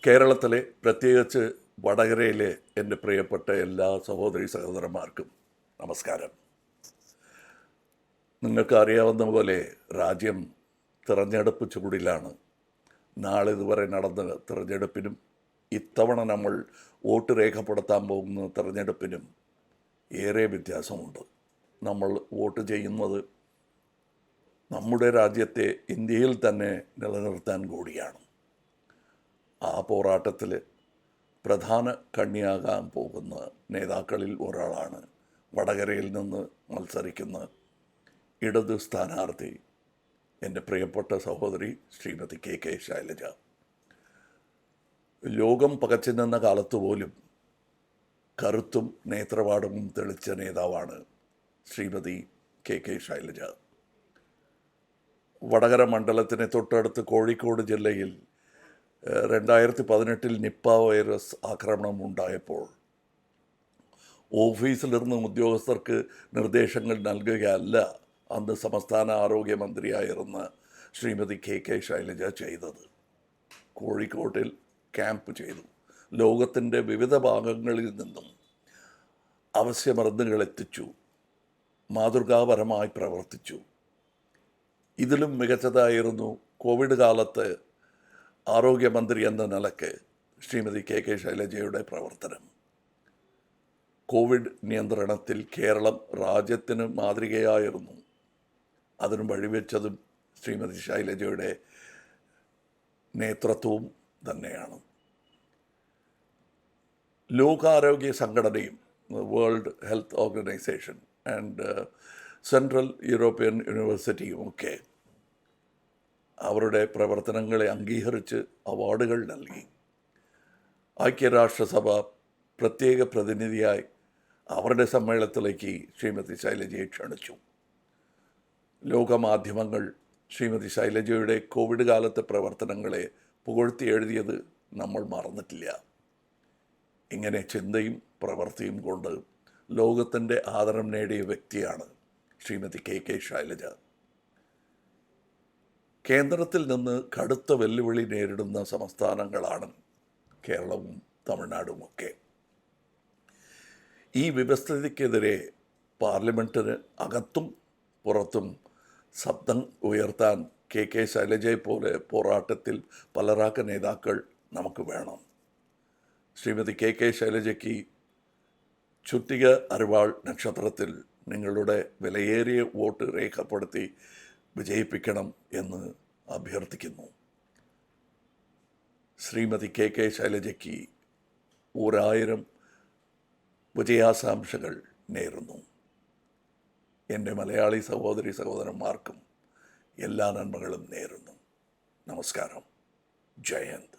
കേരളത്തിലെ പ്രത്യേകിച്ച് വടകരയിലെ എൻ്റെ പ്രിയപ്പെട്ട എല്ലാ സഹോദരി സഹോദരന്മാർക്കും നമസ്കാരം. നിങ്ങൾക്ക് അറിയാവുന്ന പോലെ രാജ്യം തിരഞ്ഞെടുപ്പ് ചൂടിലാണ്. നാളെ ഇതുവരെ നടന്ന തിരഞ്ഞെടുപ്പിനും ഇത്തവണ നമ്മൾ വോട്ട് രേഖപ്പെടുത്താൻ പോകുന്ന തിരഞ്ഞെടുപ്പിനും ഏറെ വ്യത്യാസമുണ്ട്. നമ്മൾ വോട്ട് ചെയ്യുന്നത് നമ്മുടെ രാജ്യത്തെ ഇന്ത്യയിൽ തന്നെ നിലനിർത്താൻ കൂടിയാണ്. ആ പോരാട്ടത്തിൽ പ്രധാന കണ്ണിയാകാൻ പോകുന്ന നേതാക്കളിൽ ഒരാളാണ് വടകരയിൽ നിന്ന് മത്സരിക്കുന്ന ഇടത് സ്ഥാനാർത്ഥി എൻ്റെ പ്രിയപ്പെട്ട സഹോദരി ശ്രീമതി കെ ശൈലജ. ലോകം പകച്ചു നിന്ന കാലത്ത് പോലും കരുത്തും നേത്രപാടവും തെളിച്ച നേതാവാണ് ശ്രീമതി കെ ശൈലജ. വടകര മണ്ഡലത്തിന് തൊട്ടടുത്ത് കോഴിക്കോട് ജില്ലയിൽ 2018 നിപ്പ വൈറസ് ആക്രമണം ഉണ്ടായപ്പോൾ ഓഫീസിലിരുന്ന് ഉദ്യോഗസ്ഥർക്ക് നിർദ്ദേശങ്ങൾ നൽകുകയല്ല അന്ന് സംസ്ഥാന ആരോഗ്യമന്ത്രിയായിരുന്ന ശ്രീമതി കെ ശൈലജ ചെയ്തത്. കോഴിക്കോട്ടിൽ ക്യാമ്പ് ചെയ്തു. ലോകത്തിൻ്റെ വിവിധ ഭാഗങ്ങളിൽ നിന്നും അവശ്യമരുന്നുകൾ എത്തിച്ചു. മാതൃകാപരമായി പ്രവർത്തിച്ചു. ഇതിലും മികച്ചതായിരുന്നു കോവിഡ് കാലത്ത് ആരോഗ്യമന്ത്രി എന്ന നിലയ്ക്ക് ശ്രീമതി കെ ശൈലജയുടെ പ്രവർത്തനം. കോവിഡ് നിയന്ത്രണത്തിൽ കേരളം രാജ്യത്തിന് മാതൃകയായിരുന്നു. അതിന് വഴിവെച്ചതും ശ്രീമതി ശൈലജയുടെ നേതൃത്വവും തന്നെയാണ്. ലോകാരോഗ്യ സംഘടനയും World Health Organisation and Central European യൂണിവേഴ്സിറ്റിയും ഒക്കെ അവരുടെ പ്രവർത്തനങ്ങളെ അംഗീകരിച്ച് അവാർഡുകൾ നൽകി. ഐക്യരാഷ്ട്രസഭ പ്രത്യേക പ്രതിനിധിയായി അവരുടെ സമ്മേളനത്തിലേക്ക് ശ്രീമതി ശൈലജയെ ക്ഷണിച്ചു. ലോകമാധ്യമങ്ങൾ ശ്രീമതി ശൈലജയുടെ കോവിഡ് കാലത്തെ പ്രവർത്തനങ്ങളെ പുകഴ്ത്തി എഴുതിയത് നമ്മൾ മറന്നിട്ടില്ല. ഇങ്ങനെ ചിന്തയും പ്രവൃത്തിയും കൊണ്ട് ലോകത്തിൻ്റെ ആദരം നേടിയ വ്യക്തിയാണ് ശ്രീമതി കെ ശൈലജ. കേന്ദ്രത്തിൽ നിന്ന് കടുത്ത വെല്ലുവിളി നേരിടുന്ന സംസ്ഥാനങ്ങളാണ് കേരളവും തമിഴ്നാടുമൊക്കെ. ഈ വ്യവസ്ഥിതിക്കെതിരെ പാർലമെൻറ്റിന് അകത്തും പുറത്തും ശബ്ദം ഉയർത്താൻ കെ ശൈലജയെ പോലെ പോരാട്ടത്തിൽ പലരാക്ക നേതാക്കൾ നമുക്ക് വേണം. ശ്രീമതി കെ ശൈലജയ്ക്ക് ചുറ്റിക അരിവാൾ നക്ഷത്രത്തിൽ നിങ്ങളുടെ വിലയേറിയ വോട്ട് രേഖപ്പെടുത്തി വിജയിപ്പിക്കണം എന്ന് അഭ്യർത്ഥിക്കുന്നു. ശ്രീമതി കെ ശൈലജയ്ക്ക് 1000 വിജയാശംസകൾ നേരുന്നു. എൻ്റെ മലയാളി സഹോദരി സഹോദരന്മാർക്കും എല്ലാ നന്മകളും നേരുന്നു. നമസ്കാരം. ജയ് ഹിന്ദ്.